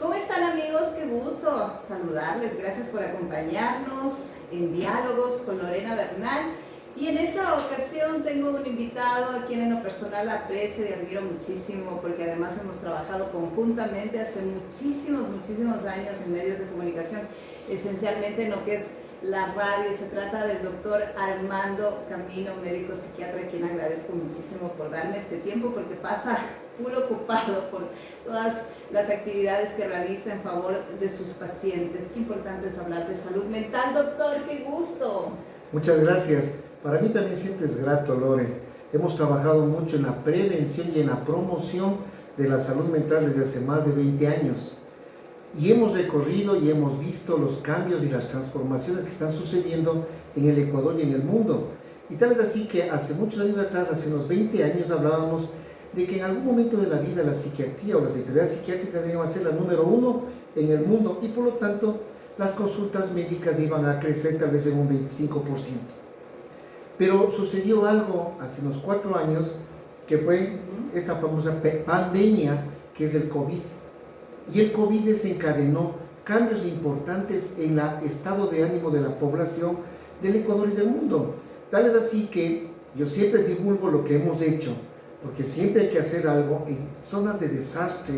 ¿Cómo están, amigos? Qué gusto saludarles. Gracias por acompañarnos en Diálogos con Lorena Bernal. Y en esta ocasión tengo un invitado a quien en lo personal aprecio y admiro muchísimo, porque además hemos trabajado conjuntamente hace muchísimos años en medios de comunicación, esencialmente en lo que es la radio. Se trata del doctor Armando Camino, médico psiquiatra, a quien agradezco muchísimo por darme este tiempo, porque pasa full ocupado por todas las actividades que realiza en favor de sus pacientes. Qué importante es hablar de salud mental, doctor, qué gusto. Muchas gracias. Para mí también siempre es grato, Lore. Hemos trabajado mucho en la prevención y en la promoción de la salud mental desde hace más de 20 años. Y hemos recorrido y hemos visto los cambios y las transformaciones que están sucediendo en el Ecuador y en el mundo. Y tal es así que hace muchos años atrás, hace unos 20 años, hablábamos de que en algún momento de la vida la psiquiatría o las enfermedades psiquiátricas iban a ser la número uno en el mundo y por lo tanto las consultas médicas iban a crecer tal vez en un 25%. Pero sucedió algo hace unos 4 años que fue esta famosa pandemia que es el COVID. Y el COVID desencadenó cambios importantes en el estado de ánimo de la población del Ecuador y del mundo. Tal es así que yo siempre divulgo lo que hemos hecho, porque siempre hay que hacer algo en zonas de desastre.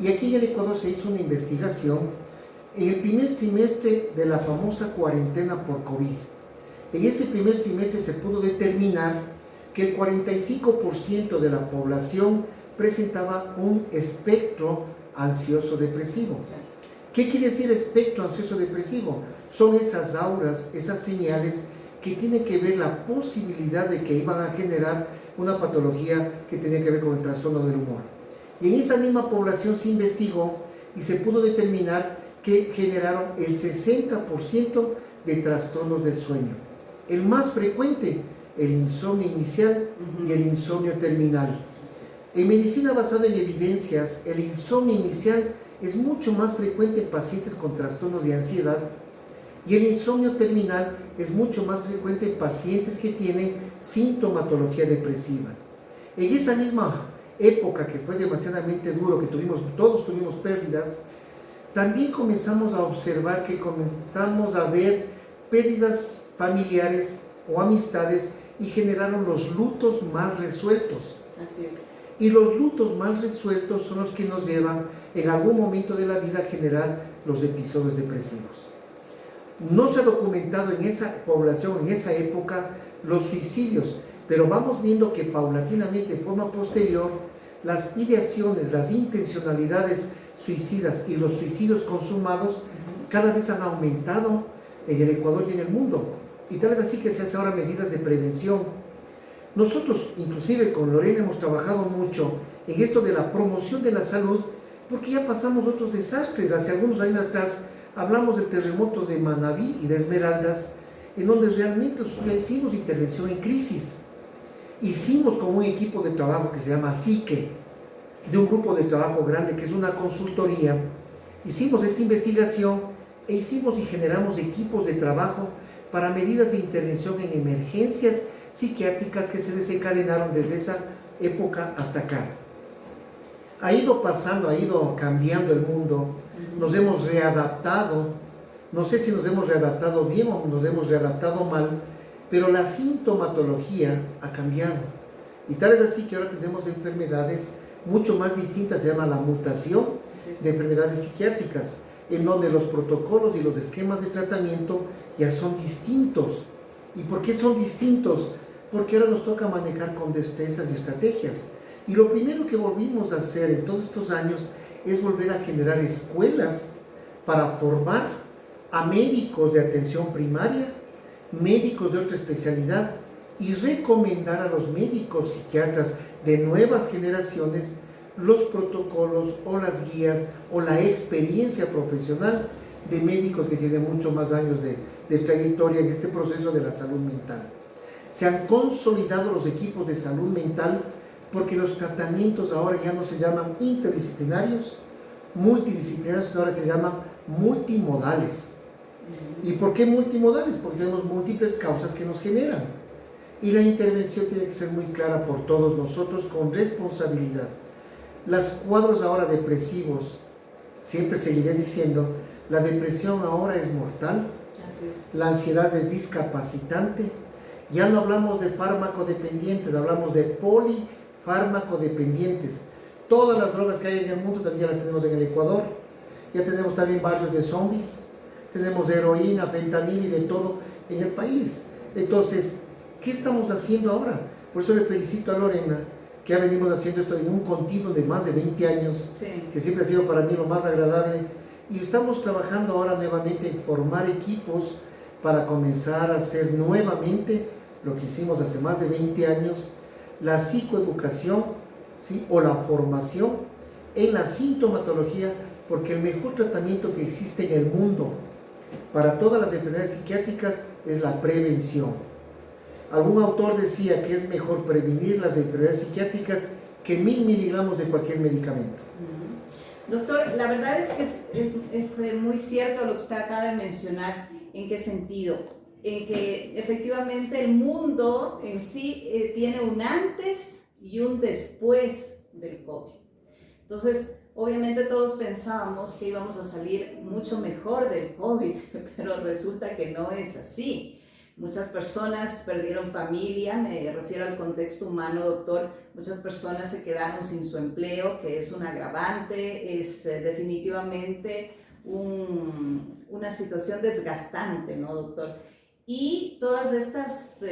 Y aquí en el Ecuador se hizo una investigación en el primer trimestre de la famosa cuarentena por COVID. En ese primer trimestre se pudo determinar que el 45% de la población presentaba un espectro ansioso depresivo. ¿Qué quiere decir espectro ansioso depresivo? Son esas auras, esas señales que tienen que ver la posibilidad de que iban a generar una patología que tenía que ver con el trastorno del humor. Y en esa misma población se investigó y se pudo determinar que generaron el 60% de trastornos del sueño. El más frecuente, el insomnio inicial y el insomnio terminal. En medicina basada en evidencias, el insomnio inicial es mucho más frecuente en pacientes con trastornos de ansiedad y el insomnio terminal es mucho más frecuente en pacientes que tienen sintomatología depresiva. En esa misma época que fue demasiadamente duro, que todos tuvimos pérdidas, también comenzamos a observar que comenzamos a ver pérdidas familiares o amistades y generaron los lutos mal resueltos. Así es. Y los lutos mal resueltos son los que nos llevan en algún momento de la vida a generar los episodios depresivos. No se ha documentado en esa población, en esa época, los suicidios, pero vamos viendo que paulatinamente, en forma posterior, las ideaciones, las intencionalidades suicidas y los suicidios consumados cada vez han aumentado en el Ecuador y en el mundo. Y tal es así que se hacen ahora medidas de prevención. Nosotros, inclusive con Lorena, hemos trabajado mucho en esto de la promoción de la salud, porque ya pasamos otros desastres. Hace algunos años atrás hablamos del terremoto de Manabí y de Esmeraldas, en donde realmente hicimos intervención en crisis. Hicimos con un equipo de trabajo que se llama Psique, de un grupo de trabajo grande que es una consultoría. Hicimos esta investigación e hicimos y generamos equipos de trabajo para medidas de intervención en emergencias psiquiátricas que se desencadenaron desde esa época hasta acá. Ha ido pasando, ha ido cambiando el mundo, nos hemos readaptado, no sé si nos hemos readaptado bien o nos hemos readaptado mal, pero la sintomatología ha cambiado. Y tal es así que ahora tenemos enfermedades mucho más distintas, se llama la mutación de enfermedades psiquiátricas, en donde los protocolos y los esquemas de tratamiento ya son distintos. ¿Y por qué son distintos? Porque ahora nos toca manejar con destrezas y estrategias. Y lo primero que volvimos a hacer en todos estos años es volver a generar escuelas para formar a médicos de atención primaria, médicos de otra especialidad y recomendar a los médicos psiquiatras de nuevas generaciones los protocolos o las guías o la experiencia profesional de médicos que tienen mucho más años de trayectoria en este proceso de la salud mental. Se han consolidado los equipos de salud mental porque los tratamientos ahora ya no se llaman interdisciplinarios, multidisciplinarios, sino ahora se llaman multimodales. ¿Y por qué multimodales? Porque tenemos múltiples causas que nos generan. Y la intervención tiene que ser muy clara por todos nosotros con responsabilidad. Los cuadros ahora depresivos siempre seguiré diciendo, la depresión ahora es mortal, Así es. la ansiedad es discapacitante, ya no hablamos de fármaco-dependientes, hablamos de polifármaco-dependientes. Todas las drogas que hay en el mundo también las tenemos en el Ecuador, ya tenemos también barrios de zombies, tenemos heroína, fentanil y de todo en el país. Entonces, ¿qué estamos haciendo ahora? Por eso le felicito a Lorena, que ya venimos haciendo esto en un continuo de más de 20 años, Sí. que siempre ha sido para mí lo más agradable, y estamos trabajando ahora nuevamente en formar equipos para comenzar a hacer nuevamente lo que hicimos hace más de 20 años, la psicoeducación, ¿sí? O la formación en la sintomatología, porque el mejor tratamiento que existe en el mundo para todas las enfermedades psiquiátricas es la prevención. Algún autor decía que es mejor prevenir las enfermedades psiquiátricas que 1000 miligramos de cualquier medicamento. Doctor, la verdad es que es muy cierto lo que usted acaba de mencionar. ¿En qué sentido? En que efectivamente el mundo en sí tiene un antes y un después del COVID. Entonces, obviamente todos pensábamos que íbamos a salir mucho mejor del COVID, pero resulta que no es así. Muchas personas perdieron familia, me refiero al contexto humano, doctor. Muchas personas se quedaron sin su empleo, que es un agravante, es definitivamente una situación desgastante, ¿no, doctor? Y todas estas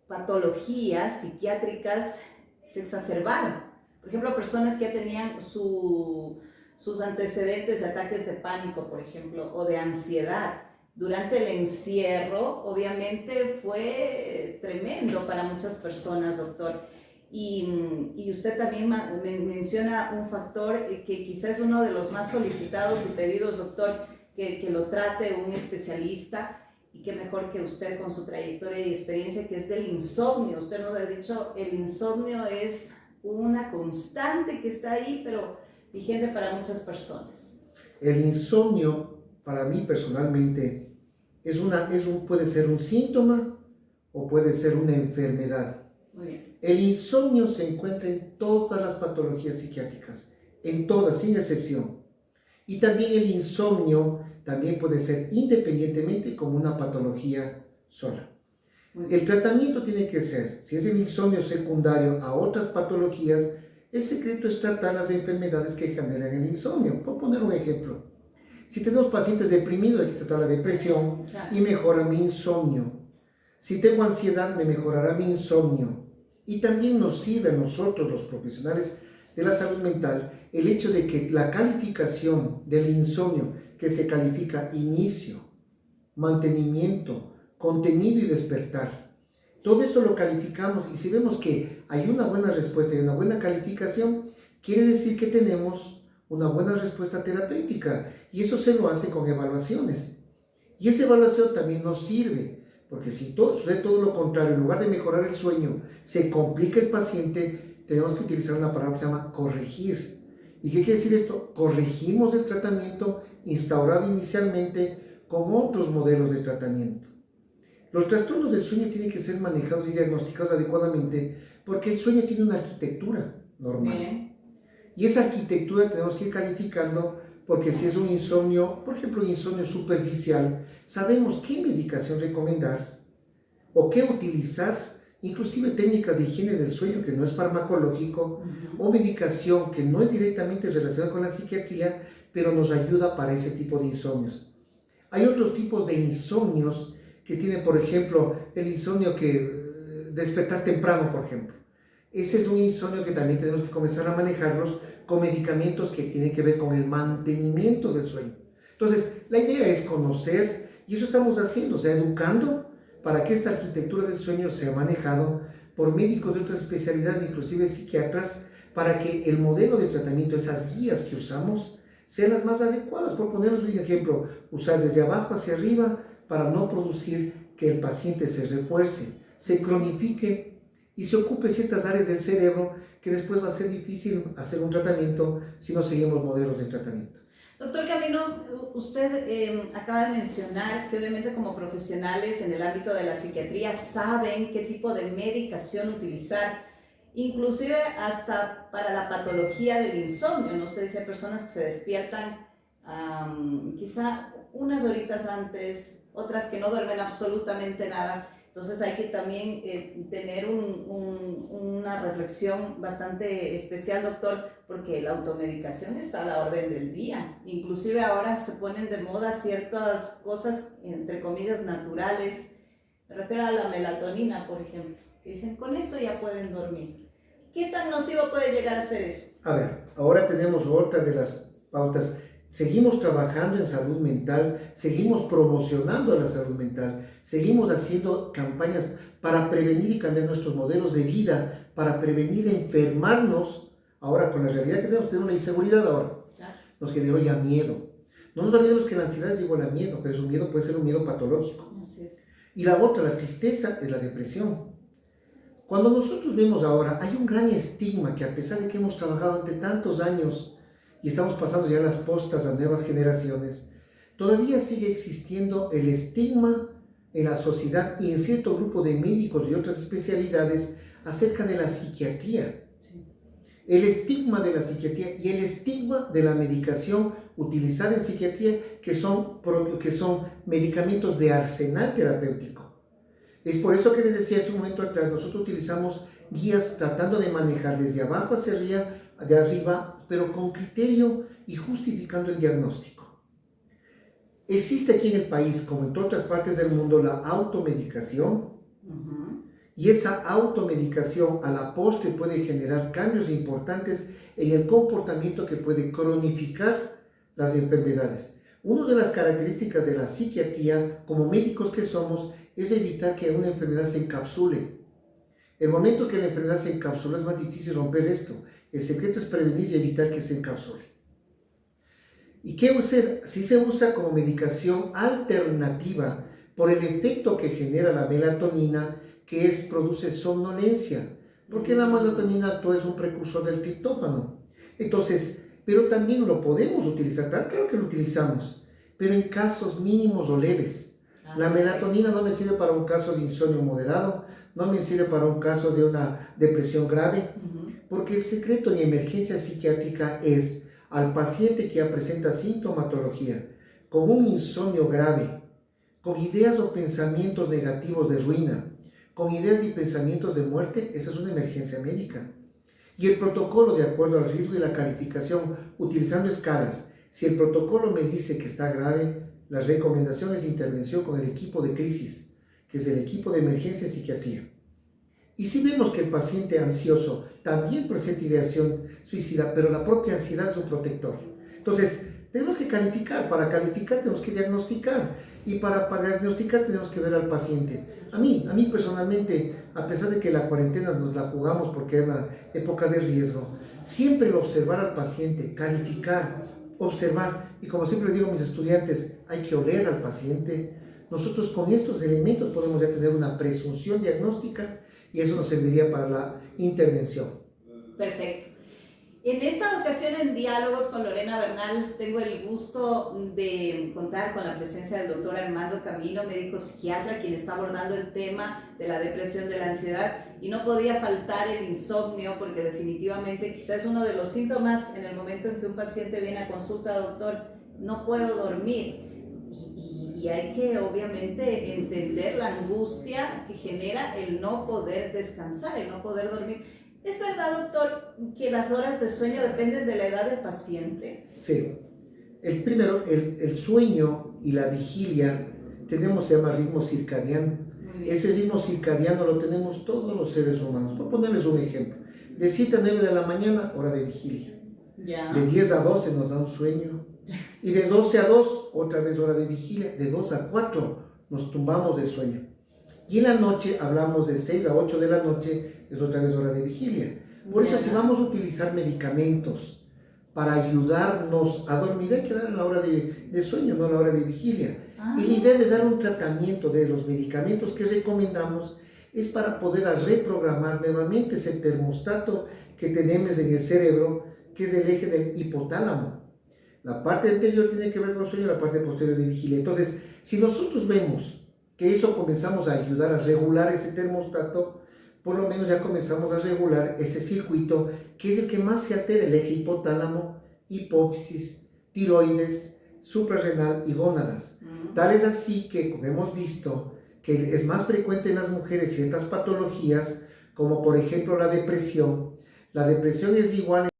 patologías psiquiátricas se exacerbaron. Por ejemplo, personas que ya tenían sus antecedentes de ataques de pánico, por ejemplo, o de ansiedad. Durante el encierro, obviamente, fue tremendo para muchas personas, doctor. Y usted también menciona un factor que quizás es uno de los más solicitados y pedidos, doctor, que lo trate un especialista, y qué mejor que usted con su trayectoria y experiencia, que es del insomnio. Usted nos ha dicho, el insomnio es una constante que está ahí, pero vigente para muchas personas. El insomnio, para mí personalmente, puede ser un síntoma o puede ser una enfermedad. Muy bien. El insomnio se encuentra en todas las patologías psiquiátricas, en todas, sin excepción. Y también el insomnio también puede ser independientemente como una patología sola. El tratamiento tiene que ser, si es el insomnio secundario a otras patologías, el secreto es tratar las enfermedades que generan el insomnio. Por poner un ejemplo, si tenemos pacientes deprimidos, hay que tratar la depresión y mejora mi insomnio. Si tengo ansiedad, me mejorará mi insomnio. Y también nos sirve a nosotros, los profesionales de la salud mental, el hecho de que la calificación del insomnio, que se califica inicio, mantenimiento, contenido y despertar, todo eso lo calificamos, y si vemos que hay una buena respuesta y una buena calificación, quiere decir que tenemos una buena respuesta terapéutica, y eso se lo hace con evaluaciones. Y esa evaluación también nos sirve, porque si sucede todo lo contrario, en lugar de mejorar el sueño, se complica el paciente, tenemos que utilizar una palabra que se llama corregir. ¿Y qué quiere decir esto? Corregimos el tratamiento instaurado inicialmente con otros modelos de tratamiento. Los trastornos del sueño tienen que ser manejados y diagnosticados adecuadamente, porque el sueño tiene una arquitectura normal. Bien. Y esa arquitectura tenemos que ir calificando, porque si es un insomnio, por ejemplo, un insomnio superficial, sabemos qué medicación recomendar o qué utilizar, inclusive técnicas de higiene del sueño que no es farmacológico, o medicación que no es directamente relacionada con la psiquiatría, pero nos ayuda para ese tipo de insomnios. Hay otros tipos de insomnios que tienen, por ejemplo, el insomnio que despertar temprano, por ejemplo. Ese es un insomnio que también tenemos que comenzar a manejarlos con medicamentos que tienen que ver con el mantenimiento del sueño. Entonces, la idea es conocer, y eso estamos haciendo, o sea, educando para que esta arquitectura del sueño sea manejado por médicos de otras especialidades, inclusive psiquiatras, para que el modelo de tratamiento, esas guías que usamos, sean las más adecuadas. Por ponerles un ejemplo, usar desde abajo hacia arriba para no producir que el paciente se refuerce, se cronifique y se ocupe ciertas áreas del cerebro que después va a ser difícil hacer un tratamiento si no seguimos modelos de tratamiento. Doctor Camino, usted acaba de mencionar que obviamente como profesionales en el ámbito de la psiquiatría saben qué tipo de medicación utilizar inclusive hasta para la patología del insomnio, ¿no? Usted dice, hay personas que se despiertan quizá unas horitas antes, otras que no duermen absolutamente nada. Entonces hay que también tener una reflexión bastante especial, doctor, porque la automedicación está a la orden del día. Inclusive ahora se ponen de moda ciertas cosas, entre comillas, naturales. Me refiero a la melatonina, por ejemplo, que dicen, con esto ya pueden dormir. ¿Qué tan nocivo puede llegar a ser eso? A ver, ahora tenemos otra de las pautas. Seguimos trabajando en salud mental, seguimos promocionando la salud mental, seguimos haciendo campañas para prevenir y cambiar nuestros modelos de vida, para prevenir enfermarnos. Ahora, con la realidad que tenemos una inseguridad ahora, nos generó ya miedo. No nos olvidemos que la ansiedad es igual a miedo, pero su miedo puede ser un miedo patológico. Así es. Y la otra, la tristeza, es la depresión. Cuando nosotros vemos ahora, hay un gran estigma que a pesar de que hemos trabajado durante tantos años, y estamos pasando ya las postas a nuevas generaciones, todavía sigue existiendo el estigma en la sociedad y en cierto grupo de médicos y otras especialidades acerca de la psiquiatría. Sí. El estigma de la psiquiatría y el estigma de la medicación utilizada en psiquiatría, que son medicamentos de arsenal terapéutico. Es por eso que les decía hace un momento atrás, nosotros utilizamos guías tratando de manejar desde abajo hacia arriba, pero con criterio y justificando el diagnóstico. Existe aquí en el país, como en otras partes del mundo, la automedicación, y esa automedicación a la postre puede generar cambios importantes en el comportamiento que puede cronificar las enfermedades. Una de las características de la psiquiatría, como médicos que somos, es evitar que una enfermedad se encapsule. El momento que la enfermedad se encapsula es más difícil romper esto. El secreto es prevenir y evitar que se encapsule. ¿Y qué usar? Si se usa como medicación alternativa por el efecto que genera la melatonina, que produce somnolencia, porque la melatonina es un precursor del triptófano. Entonces, pero también lo podemos utilizar, claro que lo utilizamos, pero en casos mínimos o leves. La melatonina no me sirve para un caso de insomnio moderado, no me sirve para un caso de una depresión grave, porque el secreto en emergencia psiquiátrica es al paciente que ya presenta sintomatología con un insomnio grave, con ideas o pensamientos negativos de ruina, con ideas y pensamientos de muerte, esa es una emergencia médica. Y el protocolo, de acuerdo al riesgo y la calificación, utilizando escalas, si el protocolo me dice que está grave, la recomendación es de intervención con el equipo de crisis, que es el equipo de emergencia en psiquiatría. Y si vemos que el paciente ansioso también presenta ideación suicida, pero la propia ansiedad es un protector. Entonces, tenemos que calificar. Para calificar tenemos que diagnosticar. Y para diagnosticar tenemos que ver al paciente. A mí personalmente, a pesar de que la cuarentena nos la jugamos porque es una época de riesgo, siempre el observar al paciente, calificar, observar. Y como siempre digo a mis estudiantes, hay que oler al paciente. Nosotros con estos elementos podemos ya tener una presunción diagnóstica y eso nos serviría para la intervención. Perfecto. En esta ocasión en Diálogos con Lorena Bernal tengo el gusto de contar con la presencia del doctor Armando Camino, médico psiquiatra, quien está abordando el tema de la depresión, de la ansiedad, y no podía faltar el insomnio porque definitivamente quizás es uno de los síntomas en el momento en que un paciente viene a consulta, doctor, no puedo dormir. Y hay que obviamente entender la angustia que genera el no poder descansar, el no poder dormir. ¿Es verdad, doctor, que las horas de sueño dependen de la edad del paciente? Sí. El sueño y la vigilia se llama ritmo circadiano. Ese ritmo circadiano lo tenemos todos los seres humanos. Por ponerles un ejemplo. De 7 a 9 de la mañana, hora de vigilia. Ya. De 10 a 12 nos da un sueño. Y de 12 a 2, otra vez hora de vigilia. De 2 a 4 nos tumbamos de sueño. Y en la noche hablamos de 6 a 8 de la noche, es otra vez hora de vigilia. Por eso si vamos a utilizar medicamentos para ayudarnos a dormir, hay que dar a la hora de sueño, no a la hora de vigilia. Y la idea de dar un tratamiento de los medicamentos que recomendamos es para poder reprogramar nuevamente ese termostato que tenemos en el cerebro, que es el eje del hipotálamo. La parte anterior tiene que ver con el sueño y la parte posterior de vigilia. Entonces, si nosotros vemos que eso comenzamos a ayudar a regular ese termostato, por lo menos ya comenzamos a regular ese circuito que es el que más se altera: el eje hipotálamo, hipófisis, tiroides, suprarrenal y gónadas. Tal es así que, como hemos visto, que es más frecuente en las mujeres ciertas patologías, como por ejemplo la depresión. La depresión es igual